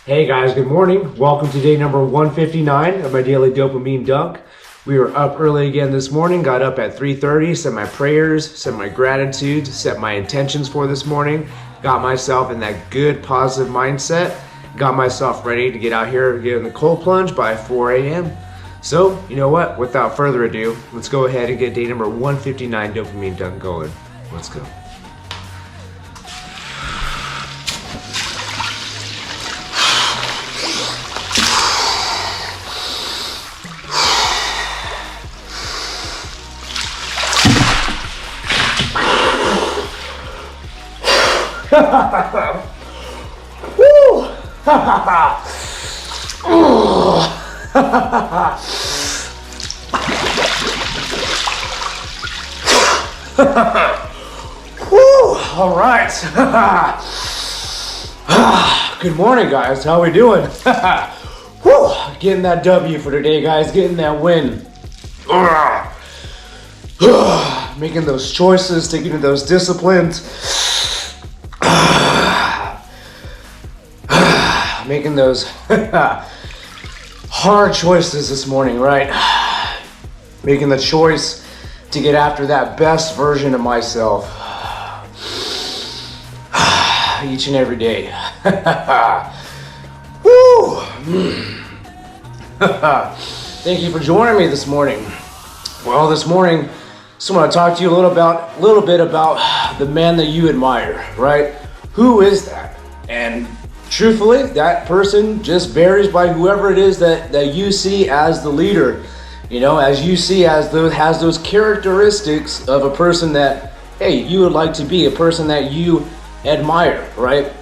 Hey guys, good morning. Welcome to day number 159 of my daily dopamine dunk. We were up early again this morning, got up at 3:30, said my prayers, said my gratitude, set my intentions for this morning, got myself in that good positive mindset, got myself ready to get out here and get in the cold plunge by 4 a.m. So, you know what? Without further ado, let's go ahead and get day number 159 dopamine dunk going. Let's go. Woo! Woo! All right. Good morning, guys. How we doing? Woo! Getting that W for today, guys. Getting that win. Making those choices, taking those disciplines. Making those hard choices this morning, right? Making the choice to get after that best version of myself each and every day. Woo! Thank you for joining me this morning. Well, this morning, just want to talk to you a little bit about the man that you admire, right? Who is that? And truthfully, that person just varies by whoever it is that you see as the leader. You know, as you see has those characteristics of a person that, hey, you would like to be, a person that you admire, right?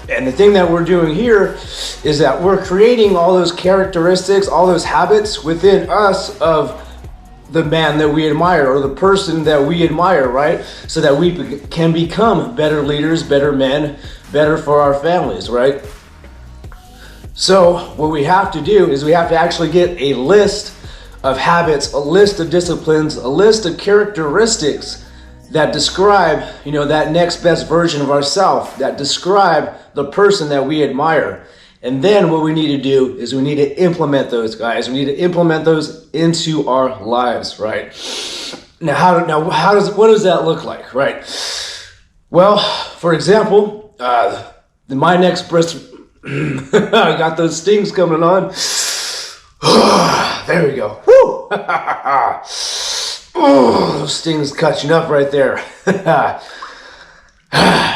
And the thing that we're doing here is that we're creating all those characteristics, all those habits within us of the man that we admire or the person that we admire, right? So that we can become better leaders, better men, better for our families, right? So what we have to do is we have to actually get a list of habits, a list of disciplines, a list of characteristics that describe, you know, that next best version of ourselves, that describe the person that we admire. And then what we need to do is we need to implement those, guys. We need to implement those into our lives, right? What does that look like, right? Well, for example, my next breast, I got those stings coming on. There we go. Woo! Oh, those stings catching up right there.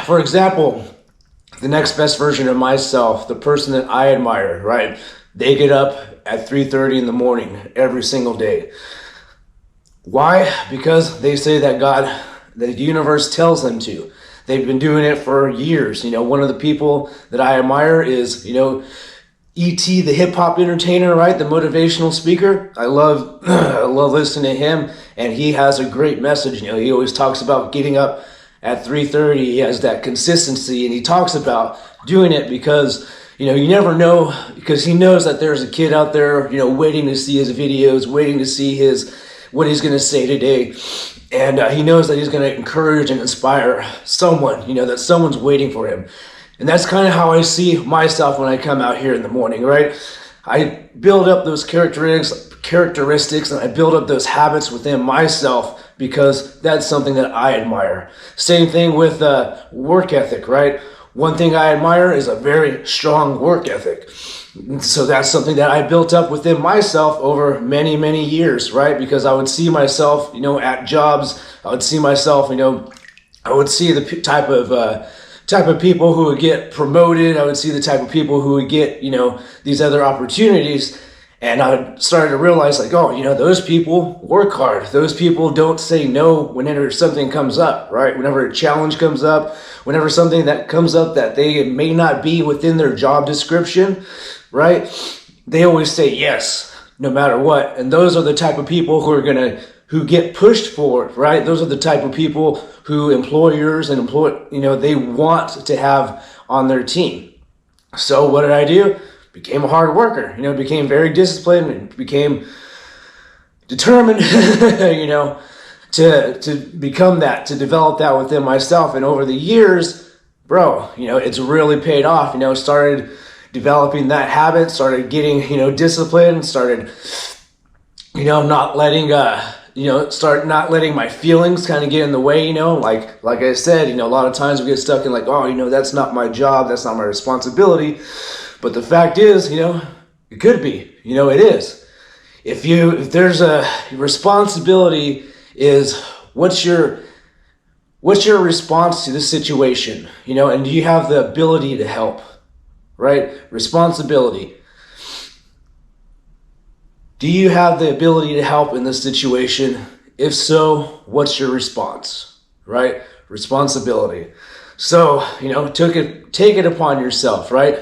For example, the next best version of myself, the person that I admire, right? They get up at 3:30 in the morning every single day. Why? Because they say that the universe tells them to. They've been doing it for years. You know, one of the people that I admire is, you know, E.T., the hip hop entertainer, right? The motivational speaker. I love listening to him, and he has a great message. You know, he always talks about getting up at 3:30. He has that consistency, and he talks about doing it because, you know, you never know, because he knows that there's a kid out there, you know, waiting to see his videos, waiting to see what he's going to say today. And he knows that he's going to encourage and inspire someone, you know, that someone's waiting for him. And that's kind of how I see myself when I come out here in the morning, right? I build up those characteristics and I build up those habits within myself because that's something that I admire. Same thing with work ethic, right? One thing I admire is a very strong work ethic. So that's something that I built up within myself over many, many years, right? Because I would see myself, you know, at jobs. I would see myself, you know, I would see the type of people who would get promoted. I would see the type of people who would get, you know, these other opportunities. And I started to realize, like, oh, you know, those people work hard. Those people don't say no whenever something comes up, right? Whenever a challenge comes up, whenever something that comes up that they may not be within their job description, right? They always say yes, no matter what. And those are the type of people who get pushed forward, right? Those are the type of people who employers and they want to have on their team. So what did I do? Became a hard worker, you know, became very disciplined and became determined, you know, to become that, to develop that within myself. And over the years, bro, you know, it's really paid off, you know, started developing that habit, started getting, disciplined, started, not letting, start not letting my feelings kind of get in the way, like I said, a lot of times we get stuck in like, oh, that's not my job, that's not my responsibility. But the fact is, it could be, it is. If there's a responsibility is what's your response to the situation, and do you have the ability to help, right? Responsibility. Do you have the ability to help in this situation? If so, what's your response, right? Responsibility. So, take it upon yourself, right?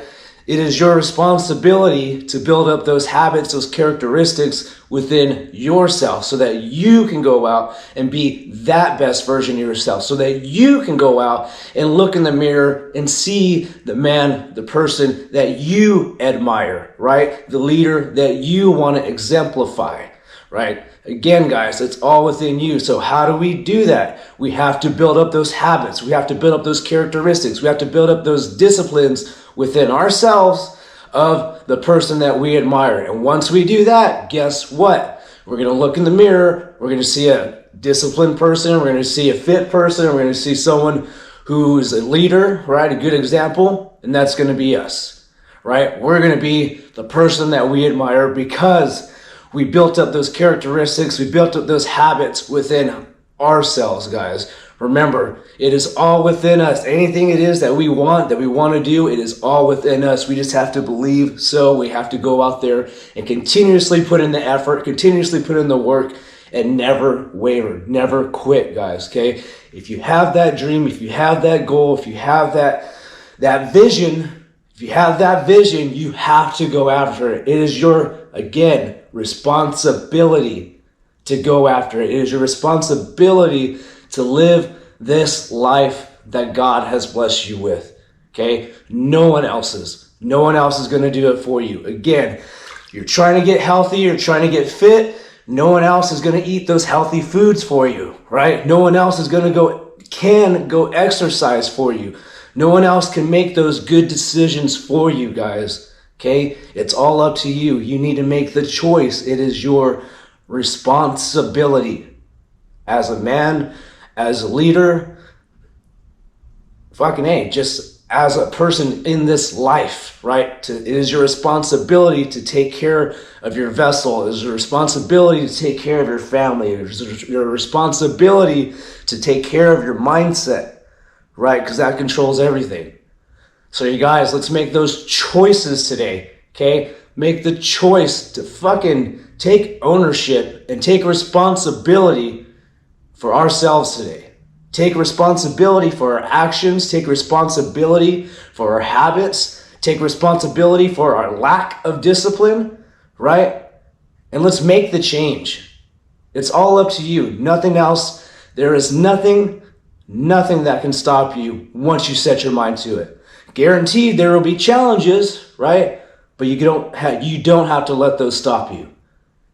It is your responsibility to build up those habits, those characteristics within yourself so that you can go out and be that best version of yourself, so that you can go out and look in the mirror and see the man, the person that you admire, right? The leader that you want to exemplify, right? Again, guys, it's all within you. So how do we do that? We have to build up those habits. We have to build up those characteristics. We have to build up those disciplines within ourselves of the person that we admire. And once we do that, guess what? We're going to look in the mirror. We're going to see a disciplined person. We're going to see a fit person. We're going to see someone who's a leader, right? A good example. And that's going to be us, right? We're going to be the person that we admire because we built up those characteristics. We built up those habits within ourselves, guys. Remember, it is all within us. Anything it is that we want to do, it is all within us. We just have to believe so. We have to go out there and continuously put in the effort, continuously put in the work, and never waver, never quit, guys, okay? If you have that dream, if you have that goal, if you have that vision, you have to go after it. It is your, again, responsibility to go after it. It is your responsibility to live this life that God has blessed you with, okay? No one else is. No one else is going to do it for you. Again, you're trying to get healthy, you're trying to get fit, no one else is going to eat those healthy foods for you, right? No one else is going to can go exercise for you. No one else can make those good decisions for you, guys, okay? It's all up to you. You need to make the choice. It is your responsibility as a man, as a leader, just as a person in this life, right? It is your responsibility to take care of your vessel. It is your responsibility to take care of your family. It is your responsibility to take care of your mindset, right? Because that controls everything. So you guys, let's make those choices today, okay? Make the choice to fucking take ownership and take responsibility for ourselves today. Take responsibility for our actions. Take responsibility for our habits. Take responsibility for our lack of discipline, right? And let's make the change. It's all up to you. Nothing else. There is nothing that can stop you once you set your mind to it. Guaranteed there will be challenges, right? But you don't have to let those stop you.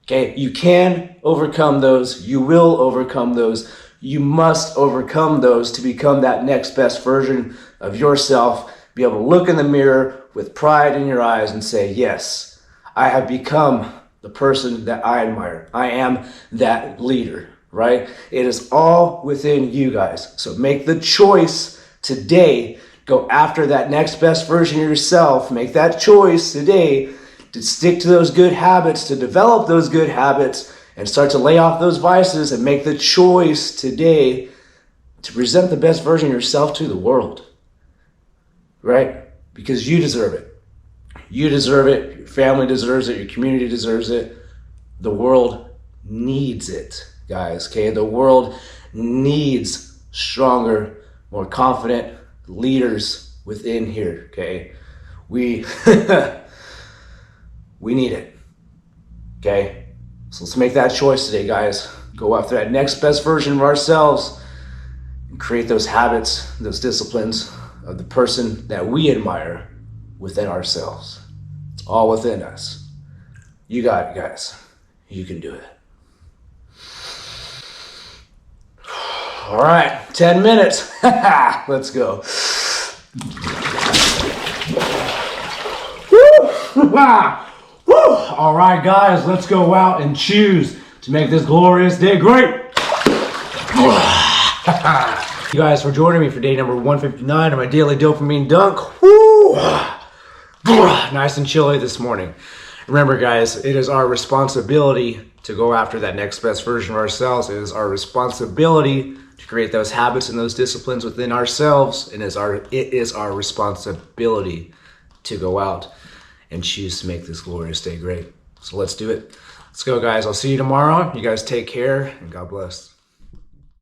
Okay, you can overcome those. You will overcome those. You must overcome those to become that next best version of yourself. Be able to look in the mirror with pride in your eyes and say, yes, I have become the person that I admire. I am that leader, right? It is all within you guys. So make the choice today. Go after that next best version of yourself. Make that choice today to stick to those good habits, to develop those good habits, and start to lay off those vices and make the choice today to present the best version of yourself to the world, right? Because you deserve it. You deserve it. Your family deserves it. Your community deserves it. The world needs it, guys, okay? The world needs stronger, more confident leaders within here, okay? We need it, okay? So let's make that choice today, guys. Go after that next best version of ourselves and create those habits, those disciplines of the person that we admire within ourselves. It's all within us. You got it, guys. You can do it. All right, 10 minutes. Let's go. Woo! All right, guys, let's go out and choose to make this glorious day great. You guys for joining me for day number 159 of my daily dopamine dunk. Woo! Nice and chilly this morning. Remember, guys, it is our responsibility to go after that next best version of ourselves. It is our responsibility to create those habits and those disciplines within ourselves. And it is our responsibility to go out and choose to make this glorious day great. So let's do it. Let's go, guys. I'll see you tomorrow. You guys take care, and God bless.